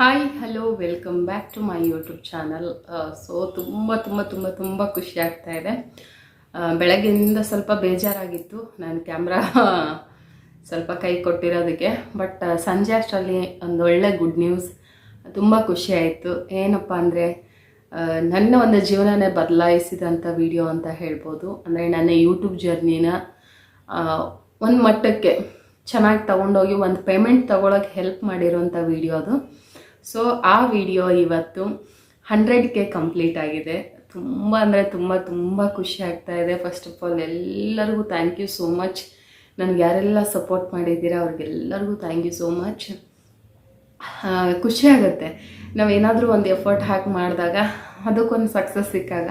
Hi hello welcome back to my YouTube channel. So ತುಂಬ ಖುಷಿ ಆಗ್ತಾ ಇದೆ. ಬೆಳಗ್ಗೆಯಿಂದ ಸ್ವಲ್ಪ ಬೇಜಾರಾಗಿತ್ತು ನಾನು ಕ್ಯಾಮ್ರಾ ಸ್ವಲ್ಪ ಕೈ ಕೊಟ್ಟಿರೋದಕ್ಕೆ. ಬಟ್ ಸಂಜೆ ಅಷ್ಟರಲ್ಲಿ ಒಂದು ಒಳ್ಳೆ ಗುಡ್ ನ್ಯೂಸ್, ತುಂಬ ಖುಷಿ ಆಯಿತು. ಏನಪ್ಪ ಅಂದರೆ ನನ್ನ ಒಂದು ಜೀವನನೇ ಬದಲಾಯಿಸಿದಂಥ ವಿಡಿಯೋ ಅಂತ ಹೇಳ್ಬೋದು. ಅಂದರೆ ನನ್ನ ಯೂಟ್ಯೂಬ್ ಜರ್ನಿನ ಒಂದು ಮಟ್ಟಕ್ಕೆ ಚೆನ್ನಾಗಿ ತೊಗೊಂಡೋಗಿ ಒಂದು ಪೇಮೆಂಟ್ ತೊಗೊಳಕ್ಕೆ ಹೆಲ್ಪ್ ಮಾಡಿರೋಂಥ ವಿಡಿಯೋ ಅದು. ಸೊ ಆ ವಿಡಿಯೋ ಇವತ್ತು 100K ಕಂಪ್ಲೀಟ್ ಆಗಿದೆ. ತುಂಬ ಅಂದರೆ ತುಂಬ ಖುಷಿ ಆಗ್ತಾ ಇದೆ. ಫಸ್ಟ್ ಆಫ್ ಆಲ್ ಎಲ್ಲರಿಗೂ ಥ್ಯಾಂಕ್ ಯು ಸೋ ಮಚ್. ನನಗೆ ಯಾರೆಲ್ಲ ಸಪೋರ್ಟ್ ಮಾಡಿದ್ದೀರಾ ಅವ್ರಿಗೆಲ್ಲರಿಗೂ ಥ್ಯಾಂಕ್ ಯು ಸೋ ಮಚ್. ಖುಷಿ ಆಗುತ್ತೆ ನಾವೇನಾದರೂ ಒಂದು ಎಫರ್ಟ್ ಹಾಕಿ ಮಾಡಿದಾಗ ಅದಕ್ಕೊಂದು ಸಕ್ಸಸ್ ಸಿಕ್ಕಾಗ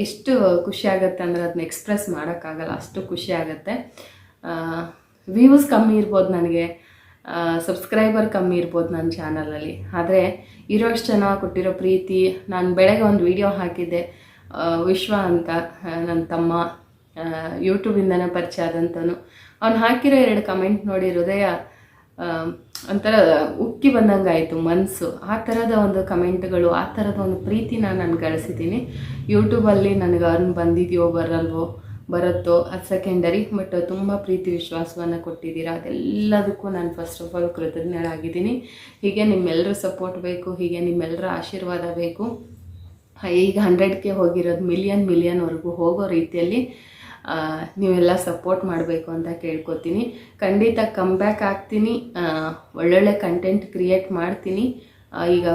ಎಷ್ಟು ಖುಷಿ ಆಗುತ್ತೆ ಅಂದರೆ ಅದನ್ನ ಎಕ್ಸ್ಪ್ರೆಸ್ ಮಾಡೋಕ್ಕಾಗಲ್ಲ, ಅಷ್ಟು ಖುಷಿ ಆಗುತ್ತೆ. ವ್ಯೂಸ್ ಕಮ್ಮಿ ಇರ್ಬೋದು, ನನಗೆ ಸಬ್ಸ್ಕ್ರೈಬರ್ ಕಮ್ಮಿ ಇರ್ಬೋದು ನನ್ನ ಚಾನಲಲ್ಲಿ, ಆದರೆ ಇರೋಷ್ಟು ಜನ ಕೊಟ್ಟಿರೋ ಪ್ರೀತಿ. ನಾನು ಬೆಳಗ್ಗೆ ಒಂದು ವಿಡಿಯೋ ಹಾಕಿದ್ದೆ, ವಿಶ್ವ ಅಂತ ನನ್ನ ತಮ್ಮ, ಯೂಟ್ಯೂಬಿಂದನೇ ಪರಿಚಯ ಆದಂತನು. ಅವ್ನು ಹಾಕಿರೋ 2 ಕಮೆಂಟ್ ನೋಡಿ ಹೃದಯ ಒಂಥರ ಉಕ್ಕಿ ಬಂದಂಗೆ ಆಯಿತು ಮನಸ್ಸು. ಆ ಥರದ ಒಂದು ಕಮೆಂಟ್ಗಳು, ಆ ಥರದ ಒಂದು ಪ್ರೀತಿನ ನಾನು ಗಳಿಸಿದ್ದೀನಿ. ಯೂಟ್ಯೂಬಲ್ಲಿ ನನಗೆ ಅರ್ನ್ ಬಂದಿದೆಯೋ ಬರುತ್ತೋ ಅದು ಸೆಕೆಂಡರಿ, ಬಟ್ ತುಂಬ ಪ್ರೀತಿ ವಿಶ್ವಾಸವನ್ನು ಕೊಟ್ಟಿದ್ದೀರಾ. ಅದೆಲ್ಲದಕ್ಕೂ ನಾನು ಫಸ್ಟ್ ಆಫ್ ಆಲ್ ಕೃತಜ್ಞಳಾಗಿದ್ದೀನಿ. ಹೀಗೆ ನಿಮ್ಮೆಲ್ಲರ ಸಪೋರ್ಟ್ ಬೇಕು, ಹೀಗೆ ನಿಮ್ಮೆಲ್ಲರ ಆಶೀರ್ವಾದ ಬೇಕು. ಈಗ 100K ಹೋಗಿರೋದು ಮಿಲಿಯನ್ವರೆಗೂ ಹೋಗೋ ರೀತಿಯಲ್ಲಿ ನೀವೆಲ್ಲ ಸಪೋರ್ಟ್ ಮಾಡಬೇಕು ಅಂತ ಕೇಳ್ಕೊತೀನಿ. ಖಂಡಿತ ಕಮ್ ಬ್ಯಾಕ್ ಆಗ್ತೀನಿ, ಒಳ್ಳೊಳ್ಳೆ ಕಂಟೆಂಟ್ ಕ್ರಿಯೇಟ್ ಮಾಡ್ತೀನಿ. ಈಗ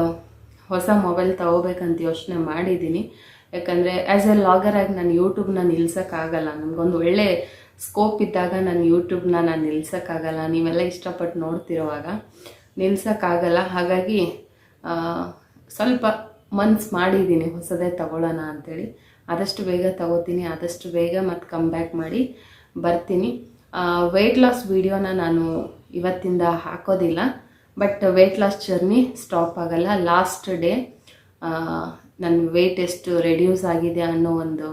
ಹೊಸ ಮೊಬೈಲ್ ತೊಗೋಬೇಕಂತ ಯೋಚನೆ ಮಾಡಿದ್ದೀನಿ. ಯಾಕಂದರೆ ಆ್ಯಸ್ ಎ ಲಾಗರ್ ಆಗಿ ನಾನು ಯೂಟ್ಯೂಬ್ನ ನಿಲ್ಸೋಕ್ಕಾಗಲ್ಲ. ನನಗೊಂದು ಒಳ್ಳೆ ಸ್ಕೋಪ್ ಇದ್ದಾಗ ನಾನು ಯೂಟ್ಯೂಬ್ನ ನಿಲ್ಸೋಕ್ಕಾಗಲ್ಲ. ನೀವೆಲ್ಲ ಇಷ್ಟಪಟ್ಟು ನೋಡ್ತಿರೋವಾಗ ನಿಲ್ಸೋಕ್ಕಾಗಲ್ಲ. ಹಾಗಾಗಿ ಸ್ವಲ್ಪ ಮನ್ಸು ಮಾಡಿದ್ದೀನಿ ಹೊಸದೇ ತಗೊಳ್ಳೋಣ ಅಂಥೇಳಿ. ಆದಷ್ಟು ಬೇಗ ತಗೋತೀನಿ, ಆದಷ್ಟು ಬೇಗ ಮತ್ತು ಕಮ್ ಬ್ಯಾಕ್ ಮಾಡಿ ಬರ್ತೀನಿ. ವೆಯ್ಟ್ ಲಾಸ್ ವೀಡಿಯೋನ ನಾನು ಇವತ್ತಿಂದ ಹಾಕೋದಿಲ್ಲ, but weight loss journey stop ಆಗಲ್ಲ. ಲಾಸ್ಟ್ ಡೇ ನನ್ನ ವೆಯ್ಟ್ ಎಷ್ಟು ರೆಡ್ಯೂಸ್ ಆಗಿದೆ ಅನ್ನೋ ಒಂದು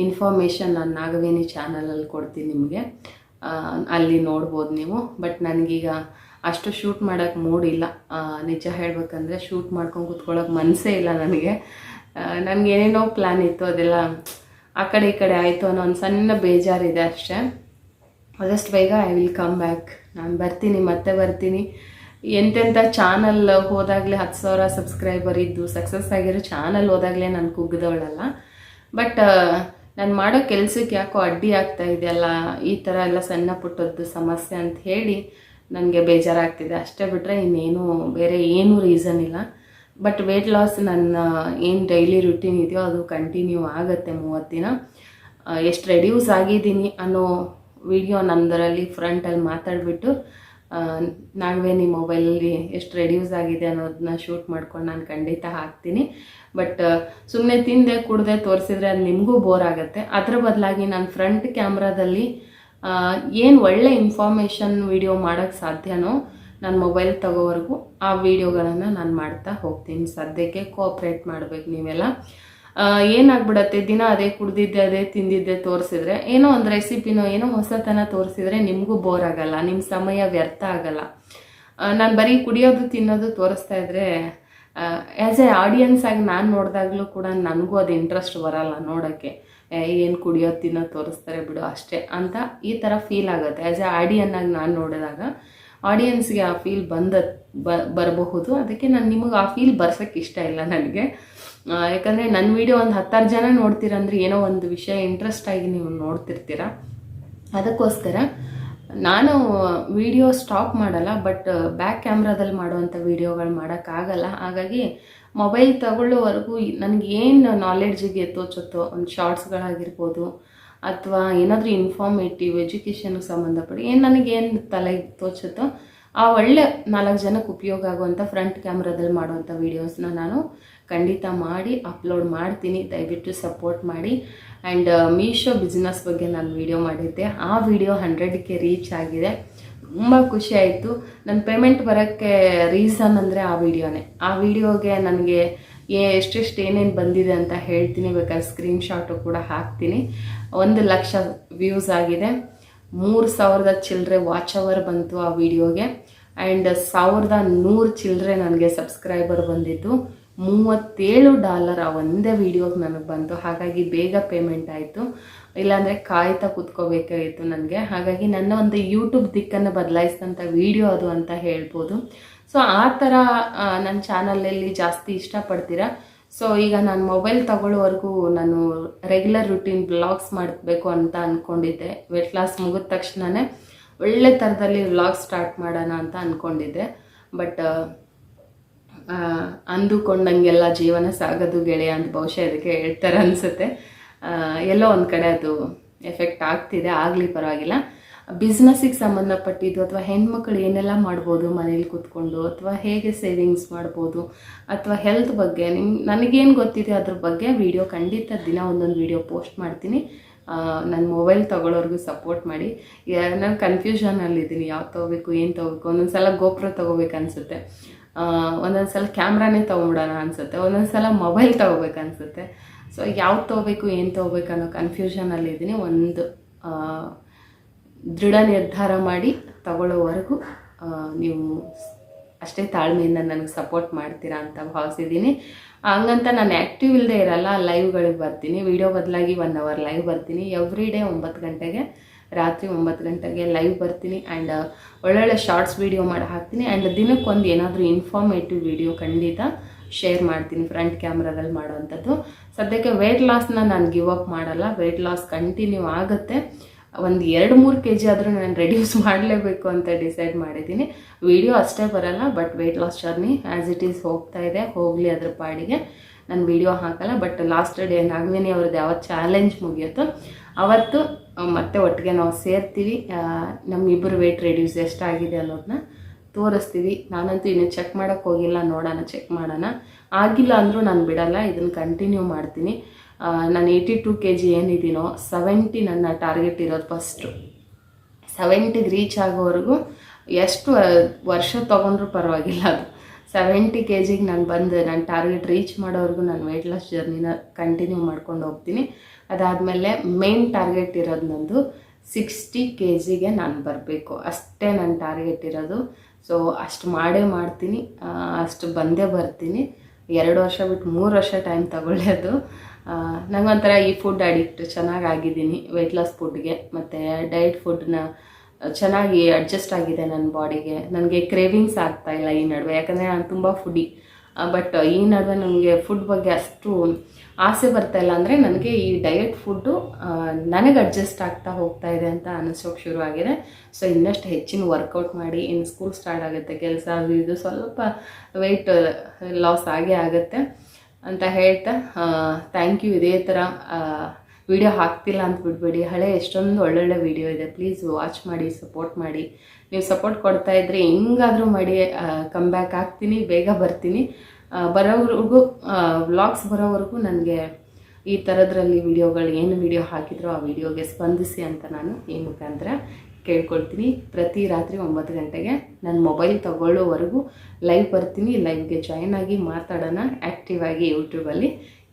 ಇನ್ಫಾರ್ಮೇಷನ್ ನಾನು ನಾಗವೇಣಿ ಚಾನಲಲ್ಲಿ ಕೊಡ್ತೀನಿ ನಿಮಗೆ, ಅಲ್ಲಿ ನೋಡ್ಬೋದು ನೀವು. ಬಟ್ ನನಗೀಗ ಅಷ್ಟು ಶೂಟ್ ಮಾಡೋಕ್ಕೆ ಮೂಡಿಲ್ಲ. ನಿಜ ಹೇಳಬೇಕಂದ್ರೆ ಶೂಟ್ ಮಾಡ್ಕೊಂಡು ಕೂತ್ಕೊಳ್ಳೋಕೆ ಮನಸ್ಸೇ ಇಲ್ಲ ನನಗೆ. ನನಗೇನೇನೋ ಪ್ಲ್ಯಾನ್ ಇತ್ತು, ಅದೆಲ್ಲ ಆ ಕಡೆ ಈ ಕಡೆ ಆಯಿತು ಅನ್ನೋ ಒಂದು ಸಣ್ಣ ಬೇಜಾರಿದೆ ಅಷ್ಟೇ. ಆದಷ್ಟು ಬೇಗ ಐ ವಿಲ್ ಕಮ್ ಬ್ಯಾಕ್. ನಾನು ಮತ್ತೆ ಬರ್ತೀನಿ. ಎಂತೆಂಥ ಚಾನಲ್ ಹೋದಾಗಲೇ 10,000 ಸಬ್ಸ್ಕ್ರೈಬರ್ ಇದ್ದು ಸಕ್ಸಸ್ ಆಗಿರೋ ಚಾನಲ್ ಹೋದಾಗಲೇ ನಾನು ಕುಗ್ಗಿದವಳಲ್ಲ. ಬಟ್ ನಾನು ಮಾಡೋ ಕೆಲಸಕ್ಕೆ ಯಾಕೋ ಅಡ್ಡಿ ಆಗ್ತಾ ಇದೆಯಲ್ಲ, ಈ ಥರ ಎಲ್ಲ ಸಣ್ಣ ಪುಟ್ಟದ್ದು ಸಮಸ್ಯೆ ಅಂತ ಹೇಳಿ ನನಗೆ ಬೇಜಾರಾಗ್ತಿದೆ ಅಷ್ಟೇ. ಬಿಟ್ಟರೆ ಇನ್ನೇನು ಬೇರೆ ಏನೂ ರೀಸನ್ ಇಲ್ಲ. ಬಟ್ ವೆಯ್ಟ್ ಲಾಸ್ ನನ್ನ ಏನು ಡೈಲಿ ರುಟೀನ್ ಇದೆಯೋ ಅದು ಕಂಟಿನ್ಯೂ ಆಗುತ್ತೆ 30 ದಿನ. ಎಷ್ಟು ರೆಡ್ಯೂಸ್ ಆಗಿದ್ದೀನಿ ಅನ್ನೋ ವಿಡಿಯೋ ನಂದರಲ್ಲಿ ಫ್ರಂಟಲ್ಲಿ ಮಾತಾಡಿಬಿಟ್ಟು ನಾಗವೇಣಿ ಮೊಬೈಲಲ್ಲಿ ಎಷ್ಟು ರೆಡ್ಯೂಸ್ ಆಗಿದೆ ಅನ್ನೋದನ್ನ ಶೂಟ್ ಮಾಡ್ಕೊಂಡು ನಾನು ಖಂಡಿತ ಹಾಕ್ತೀನಿ. ಬಟ್ ಸುಮ್ಮನೆ ತಿಂದೆ ಕುಡ್ದೆ ತೋರಿಸಿದ್ರೆ ಅದು ನಿಮಗೂ ಬೋರ್ ಆಗುತ್ತೆ. ಅದರ ಬದಲಾಗಿ ನಾನು ಫ್ರಂಟ್ ಕ್ಯಾಮ್ರಾದಲ್ಲಿ ಏನು ಒಳ್ಳೆ ಇನ್ಫಾರ್ಮೇಷನ್ ವಿಡಿಯೋ ಮಾಡೋಕ್ಕೆ ಸಾಧ್ಯನೋ ನಾನು ಮೊಬೈಲ್ ತಗೋವರೆಗೂ ಆ ವಿಡಿಯೋಗಳನ್ನು ನಾನು ಮಾಡ್ತಾ ಹೋಗ್ತೀನಿ. ಸದ್ಯಕ್ಕೆ ಕೋಆಪ್ರೇಟ್ ಮಾಡಬೇಕು ನೀವೆಲ್ಲ. ಏನಾಗ್ಬಿಡತ್ತೆ, ದಿನ ಅದೇ ಕುಡ್ದಿದ್ದೆ ಅದೇ ತಿಂದಿದ್ದೆ ತೋರಿಸಿದ್ರೆ, ಏನೋ ಒಂದು ರೆಸಿಪಿನೋ ಏನೋ ಹೊಸತನ ತೋರಿಸಿದ್ರೆ ನಿಮಗೂ ಬೋರ್ ಆಗಲ್ಲ, ನಿಮ್ಮ ಸಮಯ ವ್ಯರ್ಥ ಆಗಲ್ಲ. ನಾನು ಬರೀ ಕುಡಿಯೋದು ತಿನ್ನೋದು ತೋರಿಸ್ತಾ ಇದ್ದರೆ ಆ್ಯಸ್ ಎ ಆಡಿಯನ್ಸ್ ಆಗಿ ನಾನು ನೋಡಿದಾಗಲೂ ಕೂಡ ನನಗೂ ಅದು ಇಂಟ್ರೆಸ್ಟ್ ಬರಲ್ಲ ನೋಡೋಕ್ಕೆ. ಏನು ಕುಡಿಯೋದು ತಿನ್ನೋದು ತೋರಿಸ್ತಾರೆ ಬಿಡು ಅಷ್ಟೇ ಅಂತ ಈ ಥರ ಫೀಲ್ ಆಗುತ್ತೆ. ಆ್ಯಸ್ ಎ ಆಡಿಯನ್ ಆಗಿ ನಾನು ನೋಡಿದಾಗ ಆಡಿಯನ್ಸ್ಗೆ ಆ ಫೀಲ್ ಬರಬಹುದು. ಅದಕ್ಕೆ ನಾನು ನಿಮಗೆ ಆ ಫೀಲ್ ಬರ್ಸೋಕ್ಕೆ ಇಷ್ಟ ಇಲ್ಲ ನನಗೆ. ಯಾಕಂದರೆ ನನ್ನ ವೀಡಿಯೋ ಒಂದು 10 ಜನ ನೋಡ್ತೀರಂದ್ರೆ ಏನೋ ಒಂದು ವಿಷಯ ಇಂಟ್ರೆಸ್ಟ್ ಆಗಿ ನೀವು ನೋಡ್ತಿರ್ತೀರ. ಅದಕ್ಕೋಸ್ಕರ ನಾನು ವಿಡಿಯೋ ಸ್ಟಾಪ್ ಮಾಡಲ್ಲ, ಬಟ್ ಬ್ಯಾಕ್ ಕ್ಯಾಮ್ರಾದಲ್ಲಿ ಮಾಡುವಂಥ ವೀಡಿಯೋಗಳು ಮಾಡೋಕ್ಕಾಗಲ್ಲ. ಹಾಗಾಗಿ ಮೊಬೈಲ್ ತಗೊಳ್ಳೋವರೆಗೂ ನನಗೇನು ನಾಲೆಡ್ಜಿಗೆ ತೋಚುತ್ತೋ, ಒಂದು ಶಾರ್ಟ್ಸ್ಗಳಾಗಿರ್ಬೋದು ಅಥವಾ ಏನಾದರೂ ಇನ್ಫಾರ್ಮೇಟಿವ್ ಎಜುಕೇಷನ್ಗೆ ಸಂಬಂಧಪಟ್ಟು ನನಗೇನು ತಲೆಗೆ ತೋಚುತ್ತೋ ಆ ಒಳ್ಳೆ 4 ಜನಕ್ಕೆ ಉಪಯೋಗ ಆಗುವಂಥ ಫ್ರಂಟ್ ಕ್ಯಾಮ್ರಾದಲ್ಲಿ ಮಾಡುವಂಥ ವೀಡಿಯೋಸ್ನ ನಾನು ಖಂಡಿತ ಮಾಡಿ ಅಪ್ಲೋಡ್ ಮಾಡ್ತೀನಿ. ದಯವಿಟ್ಟು ಸಪೋರ್ಟ್ ಮಾಡಿ. ಆ್ಯಂಡ್ ಮೀಶೋ ಬಿಸ್ನೆಸ್ ಬಗ್ಗೆ ನಾನು ವಿಡಿಯೋ ಮಾಡಿದ್ದೆ, ಆ ವಿಡಿಯೋ 100K ರೀಚ್ ಆಗಿದೆ. ತುಂಬ ಖುಷಿ ಆಯಿತು. ನನ್ನ ಪೇಮೆಂಟ್ ಬರೋಕ್ಕೆ ರೀಸನ್ ಅಂದರೆ ಆ ವಿಡಿಯೋನೇ. ಆ ವಿಡಿಯೋಗೆ ನನಗೆ ಎಷ್ಟೆಷ್ಟು ಏನೇನು ಬಂದಿದೆ ಅಂತ ಹೇಳ್ತೀನಿ, ಬೇಕಾದ್ರೆ ಸ್ಕ್ರೀನ್ಶಾಟು ಕೂಡ ಹಾಕ್ತೀನಿ. 1,00,000 ವ್ಯೂಸ್ ಆಗಿದೆ, 3,000 ಚಿಲ್ಲರೆ ವಾಚ್ ಅವರ್ ಬಂತು ಆ ವಿಡಿಯೋಗೆ. ಆ್ಯಂಡ್ 1100 ಚಿಲ್ಲರೆ ನನಗೆ ಸಬ್ಸ್ಕ್ರೈಬರ್ ಬಂದಿತ್ತು. $37 ಆ ಒಂದೇ ವೀಡಿಯೋಗೆ ನನಗೆ ಬಂತು. ಹಾಗಾಗಿ ಬೇಗ ಪೇಮೆಂಟ್ ಆಯಿತು, ಇಲ್ಲಾಂದರೆ ಕಾಯ್ತಾ ಕೂತ್ಕೋಬೇಕಾಗಿತ್ತು ನನಗೆ. ಹಾಗಾಗಿ ನನ್ನ ಒಂದು ಯೂಟ್ಯೂಬ್ ದಿಕ್ಕನ್ನು ಬದಲಾಯಿಸಿದಂಥ ವೀಡಿಯೋ ಅದು ಅಂತ ಹೇಳ್ಬೋದು. ಸೊ ಆ ಥರ ನನ್ನ ಚಾನಲಲ್ಲಿ ಜಾಸ್ತಿ ಇಷ್ಟಪಡ್ತೀರಾ. ಸೊ ಈಗ ನಾನು ಮೊಬೈಲ್ ತಗೊಳ್ಳೋವರೆಗೂ ನಾನು ರೆಗ್ಯುಲರ್ ರುಟೀನ್ ವ್ಲಾಗ್ಸ್ ಮಾಡಬೇಕು ಅಂತ ಅಂದ್ಕೊಂಡಿದ್ದೆ. ವೆಯ್ಟ್ ಲಾಸ್ ಮುಗಿದ ತಕ್ಷಣವೇ ಒಳ್ಳೆ ಥರದಲ್ಲಿ ವ್ಲಾಗ್ ಸ್ಟಾರ್ಟ್ ಮಾಡೋಣ ಅಂತ ಅಂದ್ಕೊಂಡಿದ್ದೆ. ಬಟ್ ಅಂದುಕೊಂಡಂಗೆಲ್ಲ ಜೀವನ ಸಾಗೋದು ಗೆಳೆಯ ಅಂತ ಬಹುಶಃ ಇದಕ್ಕೆ ಹೇಳ್ತಾರೆ ಅನಿಸುತ್ತೆ. ಎಲ್ಲೋ ಒಂದು ಕಡೆ ಅದು ಎಫೆಕ್ಟ್ ಆಗ್ತಿದೆ, ಆಗಲಿ ಪರವಾಗಿಲ್ಲ. ಬಿಸ್ನೆಸ್ಸಿಗೆ ಸಂಬಂಧಪಟ್ಟಿದ್ದು ಅಥವಾ ಹೆಣ್ಮಕ್ಳು ಏನೆಲ್ಲ ಮಾಡ್ಬೋದು ಮನೇಲಿ ಕೂತ್ಕೊಂಡು, ಅಥವಾ ಹೇಗೆ ಸೇವಿಂಗ್ಸ್ ಮಾಡ್ಬೋದು, ಅಥವಾ ಹೆಲ್ತ್ ಬಗ್ಗೆ ನನಗೇನು ಗೊತ್ತಿದೆ ಅದ್ರ ಬಗ್ಗೆ ವಿಡಿಯೋ ಖಂಡಿತ ದಿನ ಒಂದೊಂದು ವಿಡಿಯೋ ಪೋಸ್ಟ್ ಮಾಡ್ತೀನಿ. ನನ್ನ ಮೊಬೈಲ್ ತೊಗೊಳೋರ್ಗೂ ಸಪೋರ್ಟ್ ಮಾಡಿ. ನಾನು ಕನ್ಫ್ಯೂಷನಲ್ಲಿದ್ದೀನಿ, ಯಾವ್ದು ತೊಗೋಬೇಕು, ಏನು ತೊಗೋಬೇಕು. ಒಂದೊಂದು ಸಲ ಗೋಪ್ರೋ ತೊಗೋಬೇಕು ಅನಿಸುತ್ತೆ, ಒಂದೊಂದು ಸಲ ಕ್ಯಾಮ್ರಾನೇ ತೊಗೊಂಬಿಡೋಣ ಅನಿಸುತ್ತೆ, ಒಂದೊಂದು ಸಲ ಮೊಬೈಲ್ ತೊಗೋಬೇಕು ಅನಿಸುತ್ತೆ. ಸೊ ಯಾವ್ದು ತೊಗೋಬೇಕು, ಏನು ತೊಗೋಬೇಕು ಅನ್ನೋ ಕನ್ಫ್ಯೂಷನಲ್ಲಿದ್ದೀನಿ. ಒಂದು ದೃಢ ನಿರ್ಧಾರ ಮಾಡಿ ತಗೊಳ್ಳೋವರೆಗೂ ನೀವು ಅಷ್ಟೇ ತಾಳ್ಮೆಯಿಂದ ನನಗೆ ಸಪೋರ್ಟ್ ಮಾಡ್ತೀರಾ ಅಂತ ಭಾವಿಸಿದ್ದೀನಿ. ಹಂಗಂತ ನಾನು ಆ್ಯಕ್ಟಿವ್ ಇಲ್ಲದೆ ಇರಲ್ಲ, ಲೈವ್ಗಳಿಗೆ ಬರ್ತೀನಿ. ವಿಡಿಯೋ ಬದಲಾಗಿ 1 hour ಲೈವ್ ಬರ್ತೀನಿ. ಎವ್ರಿ ಡೇ 9 ಗಂಟೆಗೆ, ರಾತ್ರಿ 9 ಗಂಟೆಗೆ ಲೈವ್ ಬರ್ತೀನಿ. ಆ್ಯಂಡ್ ಒಳ್ಳೊಳ್ಳೆ ಶಾರ್ಟ್ಸ್ ವೀಡಿಯೋ ಮಾಡಿ ಹಾಕ್ತೀನಿ. ಆ್ಯಂಡ್ ದಿನಕ್ಕೊಂದು ಏನಾದರೂ ಇನ್ಫಾರ್ಮೇಟಿವ್ ವಿಡಿಯೋ ಖಂಡಿತ ಶೇರ್ ಮಾಡ್ತೀನಿ, ಫ್ರಂಟ್ ಕ್ಯಾಮ್ರಾದಲ್ಲಿ ಮಾಡೋವಂಥದ್ದು. ಸದ್ಯಕ್ಕೆ ವೆಯ್ಟ್ ಲಾಸ್ನ ನಾನು ಗಿವ್ ಅಪ್ ಮಾಡಲ್ಲ, ವೆಯ್ಟ್ ಲಾಸ್ ಕಂಟಿನ್ಯೂ ಆಗುತ್ತೆ. ಒಂದು 2-3 kg ಆದರೂ ನಾನು ರೆಡ್ಯೂಸ್ ಮಾಡಲೇಬೇಕು ಅಂತ ಡಿಸೈಡ್ ಮಾಡಿದ್ದೀನಿ. ವಿಡಿಯೋ ಅಷ್ಟೇ ಬರಲ್ಲ, but weight loss journey as it is ಹೋಗ್ತಾ ಇದೆ, ಹೋಗಲಿ ಅದ್ರ ಪಾಡಿಗೆ. ನಾನು ವಿಡಿಯೋ ಹಾಕಲ್ಲ. ಬಟ್ ಲಾಸ್ಟ್ ಡೇ ನಾಗವೇಣಿ ಅವ್ರದ್ದು ಯಾವತ್ತು ಚಾಲೆಂಜ್ ಮುಗಿಯುತ್ತೋ ಅವತ್ತು ಮತ್ತೆ ಒಟ್ಟಿಗೆ ನಾವು ಸೇರ್ತೀವಿ. ನಮ್ಮಿಬ್ಬರು ವೆಯ್ಟ್ ರೆಡ್ಯೂಸ್ ಎಷ್ಟಾಗಿದೆ ಅನ್ನೋದನ್ನ ತೋರಿಸ್ತೀವಿ. ನಾನಂತೂ ಇನ್ನೂ ಚೆಕ್ ಮಾಡೋಕ್ಕೆ ಹೋಗಿಲ್ಲ, ನೋಡೋಣ, ಚೆಕ್ ಮಾಡೋಣ. ಆಗಿಲ್ಲ ಅಂದರೂ ನಾನು ಬಿಡಲ್ಲ, ಇದನ್ನು ಕಂಟಿನ್ಯೂ ಮಾಡ್ತೀನಿ. ನಾನು 82 kg ಏನಿದ್ದೀನೋ 70 ನನ್ನ ಟಾರ್ಗೆಟ್ ಇರೋದು. ಫಸ್ಟು 70ಗೆ ರೀಚ್ ಆಗೋವರೆಗೂ ಎಷ್ಟು ವರ್ಷ ತೊಗೊಂಡ್ರೂ ಪರವಾಗಿಲ್ಲ, ಅದು 70 kgಗೆ ನಾನು ಬಂದು ನನ್ನ ಟಾರ್ಗೆಟ್ ರೀಚ್ ಮಾಡೋವರೆಗೂ ನಾನು ವೆಯ್ಟ್ ಲಾಸ್ ಜರ್ನಿನ ಕಂಟಿನ್ಯೂ ಮಾಡ್ಕೊಂಡು ಹೋಗ್ತೀನಿ. ಅದಾದಮೇಲೆ ಮೇನ್ ಟಾರ್ಗೆಟ್ ಇರೋದು ನಂದು 60 kgಗೆ ನಾನು ಬರಬೇಕು, ಅಷ್ಟೇ ನನ್ನ ಟಾರ್ಗೆಟ್ ಇರೋದು. ಸೊ ಅಷ್ಟು ಮಾಡೇ ಮಾಡ್ತೀನಿ, ಅಷ್ಟು ಬಂದೇ ಬರ್ತೀನಿ. 2 ವರ್ಷ ಬಿಟ್ಟು 3 ವರ್ಷ ಟೈಮ್ ತಗೊಳ್ಳೋದು. ನನಗೊಂಥರ ಈ ಫುಡ್ ಅಡಿಕ್ಟ್ ಚೆನ್ನಾಗಿದ್ದೀನಿ, ವೆಯ್ಟ್ ಲಾಸ್ ಫುಡ್ಗೆ. ಮತ್ತು ಡಯಟ್ ಫುಡ್ನ ಚೆನ್ನಾಗಿ ಅಡ್ಜಸ್ಟ್ ಆಗಿದೆ ನನ್ನ ಬಾಡಿಗೆ. ನನಗೆ ಕ್ರೇವಿಂಗ್ಸ್ ಆಗ್ತಾಯಿಲ್ಲ ಈ ನಡುವೆ, ಯಾಕಂದರೆ ನಾನು ತುಂಬ ಫುಡಿ. ಬಟ್ ಈ ನಡುವೆ ನನಗೆ ಫುಡ್ ಬಗ್ಗೆ ಅಷ್ಟು ಆಸೆ ಬರ್ತಾಯಿಲ್ಲ. ಅಂದರೆ ನನಗೆ ಈ ಡಯಟ್ ಫುಡ್ಡು ನನಗೆ ಅಡ್ಜಸ್ಟ್ ಆಗ್ತಾ ಹೋಗ್ತಾ ಇದೆ ಅಂತ ಅನ್ನಿಸೋಕೆ ಶುರುವಾಗಿದೆ. ಸೊ ಇನ್ನಷ್ಟು ಹೆಚ್ಚಿನ ವರ್ಕೌಟ್ ಮಾಡಿ, ಇನ್ನು ಸ್ಕೂಲ್ ಸ್ಟಾರ್ಟ್ ಆಗುತ್ತೆ, ಕೆಲಸ ಅದು ಇದು, ಸ್ವಲ್ಪ ವೆಯ್ಟ್ ಲಾಸ್ ಆಗೇ ಆಗುತ್ತೆ ಅಂತ ಹೇಳ್ತಾ ಥ್ಯಾಂಕ್ ಯು. ಇದೇ ಥರ ವಿಡಿಯೋ ಹಾಕ್ತಿಲ್ಲ ಅಂತ ಬಿಡಬೇಡಿ, ಹಳೆ ಎಷ್ಟೊಂದು ಒಳ್ಳೊಳ್ಳೆ ವಿಡಿಯೋ ಇದೆ, ಪ್ಲೀಸ್ ವಾಚ್ ಮಾಡಿ, ಸಪೋರ್ಟ್ ಮಾಡಿ. ನೀವು ಸಪೋರ್ಟ್ ಕೊಡ್ತಾಯಿದ್ರೆ ಹೆಂಗಾದರೂ ಮಾಡಿ ಕಮ್ ಬ್ಯಾಕ್ ಆಗ್ತೀನಿ, ಬೇಗ ಬರ್ತೀನಿ. ಬರೋವರೆಗೂ ವ್ಲಾಗ್ಸ್ ಬರೋವರೆಗೂ ನನಗೆ ಈ ಥರದ್ರಲ್ಲಿ ವಿಡಿಯೋಗಳು ಏನು ವಿಡಿಯೋ ಹಾಕಿದ್ರೋ ಆ ವಿಡಿಯೋಗೆ ಸ್ಪಂದಿಸಿ ಅಂತ ನಾನು ಈ ಮುಖಾಂತರ ಕೇಳ್ಕೊಳ್ತೀನಿ. ಪ್ರತಿ ರಾತ್ರಿ 9 ಗಂಟೆಗೆ ನನ್ನ ಮೊಬೈಲ್ ತಗೊಳ್ಳೋವರೆಗೂ ಲೈವ್ ಬರ್ತೀನಿ. ಲೈವ್ಗೆ ಜಾಯ್ನ್ ಆಗಿ ಮಾತಾಡೋಣ, ಆ್ಯಕ್ಟಿವ್ ಆಗಿ ಯೂಟ್ಯೂಬಲ್ಲಿ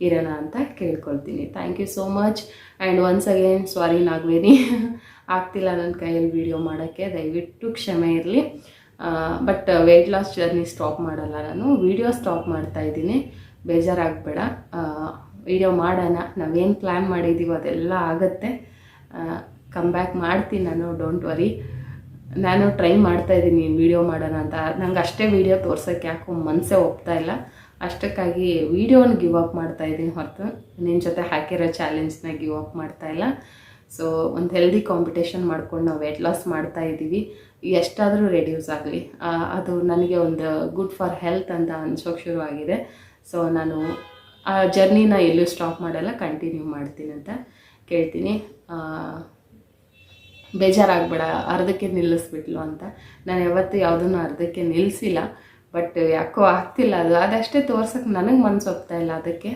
ಇರೋಣ ಅಂತ ಕೇಳ್ಕೊಳ್ತೀನಿ. Thank you so much. And once again sorry Nagaveni, ಆಗ್ತಿಲ್ಲ ನನ್ನ ಕೈಯಲ್ಲಿ ವಿಡಿಯೋ ಮಾಡೋಕ್ಕೆ, ದಯವಿಟ್ಟು ಕ್ಷಮೆ ಇರಲಿ. But weight loss journey stop ಮಾಡಲ್ಲ, ನಾನು ವಿಡಿಯೋ ಸ್ಟಾಪ್ ಮಾಡ್ತಾಯಿದ್ದೀನಿ, ಬೇಜಾರಾಗಬೇಡ. ವಿಡಿಯೋ ಮಾಡೋಣ, ನಾವೇನು ಪ್ಲ್ಯಾನ್ ಮಾಡಿದ್ದೀವೋ ಅದೆಲ್ಲ ಆಗುತ್ತೆ. ಕಮ್ ಬ್ಯಾಕ್ ಮಾಡ್ತೀನಿ ನಾನು, ಡೋಂಟ್ ವರಿ. ನಾನು ಟ್ರೈ ಮಾಡ್ತಾಯಿದ್ದೀನಿ ವಿಡಿಯೋ ಮಾಡೋಣ ಅಂತ. ನಂಗೆ ಅಷ್ಟೇ ವಿಡಿಯೋ ತೋರ್ಸೋಕ್ಕೆ ಯಾಕೋ ಮನಸ್ಸೇ ಒಪ್ತಾ ಇಲ್ಲ. ಅಷ್ಟಕ್ಕಾಗಿ ವಿಡಿಯೋನ ಗಿವ್ ಅಪ್ ಮಾಡ್ತಾಯಿದ್ದೀನಿ ಹೊರತು ನಿನ್ನ ಜೊತೆ ಹಾಕಿರೋ ಚಾಲೆಂಜ್ನ ಗಿವ್ ಅಪ್ ಮಾಡ್ತಾಯಿಲ್ಲ. ಸೊ ಒಂದು ಹೆಲ್ದಿ ಕಾಂಪಿಟೇಷನ್ ಮಾಡ್ಕೊಂಡು ನಾವು ವೆಯ್ಟ್ ಲಾಸ್ ಮಾಡ್ತಾಯಿದ್ದೀವಿ. ಎಷ್ಟಾದರೂ ರೆಡ್ಯೂಸ್ ಆಗಲಿ, ಅದು ನನಗೆ ಒಂದು ಗುಡ್ ಫಾರ್ ಹೆಲ್ತ್ ಅಂತ ಅನ್ಸೋಕೆ ಶುರುವಾಗಿದೆ. ಸೊ ನಾನು ಆ ಜರ್ನಿನ ಎಲ್ಲೂ ಸ್ಟಾಪ್ ಮಾಡಲ್ಲ, ಕಂಟಿನ್ಯೂ ಮಾಡ್ತೀನಿ ಅಂತ ಕೇಳ್ತೀನಿ. ಬೇಜಾರಾಗಬೇಡ, ಅರ್ಧಕ್ಕೆ ನಿಲ್ಲಿಸ್ಬಿಟ್ಲು ಅಂತ. ನಾನು ಯಾವತ್ತೂ ಯಾವುದನ್ನು ಅರ್ಧಕ್ಕೆ ನಿಲ್ಲಿಸಿಲ್ಲ, ಬಟ್ ಯಾಕೋ ಆಗ್ತಿಲ್ಲ, ಅದು ಅದಷ್ಟೇ ತೋರ್ಸೋಕ್ಕೆ ನನಗೆ ಮನಸ್ಸು ಹೋಗ್ತಾ ಇಲ್ಲ. ಅದಕ್ಕೆ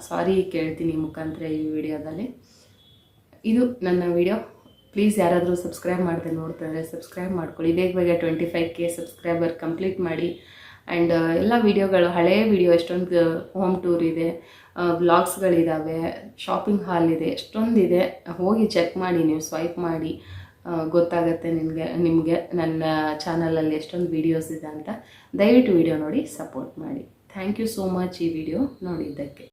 ಸಾರಿ ಕೇಳ್ತೀನಿ ಮುಖಾಂತರ ಈ ವಿಡಿಯೋದಲ್ಲಿ. ಇದು ನನ್ನ ವಿಡಿಯೋ. ಪ್ಲೀಸ್ ಯಾರಾದರೂ ಸಬ್ಸ್ಕ್ರೈಬ್ ಮಾಡದೆ ನೋಡ್ತಾರೆ ಸಬ್ಸ್ಕ್ರೈಬ್ ಮಾಡ್ಕೊಳ್ಳಿ. ಬೇಗ 25K ಸಬ್ಸ್ಕ್ರೈಬರ್ ಕಂಪ್ಲೀಟ್ ಮಾಡಿ. ಆ್ಯಂಡ್ ಎಲ್ಲ ವೀಡಿಯೋಗಳು, ಹಳೆಯ ವೀಡಿಯೋ ಎಷ್ಟೊಂದು ಹೋಮ್ ಟೂರ್ ಇದೆ, ವ್ಲಾಗ್ಸ್ಗಳಿದ್ದಾವೆ, ಶಾಪಿಂಗ್ ಹಾಲ್ ಇದೆ, ಎಷ್ಟೊಂದಿದೆ. ಹೋಗಿ ಚೆಕ್ ಮಾಡಿ, ನೀವು ಸ್ವೈಪ್ ಮಾಡಿ ಗೊತ್ತಾಗುತ್ತೆ ನಿಮಗೆ ನನ್ನ ಚಾನಲಲ್ಲಿ ಎಷ್ಟೊಂದು ವೀಡಿಯೋಸ್ ಇದೆ ಅಂತ. ದಯವಿಟ್ಟು ವಿಡಿಯೋ ನೋಡಿ ಸಪೋರ್ಟ್ ಮಾಡಿ. ಥ್ಯಾಂಕ್ ಯು ಸೋ ಮಚ್ ಈ ವಿಡಿಯೋ ನೋಡಿದ್ದಕ್ಕೆ.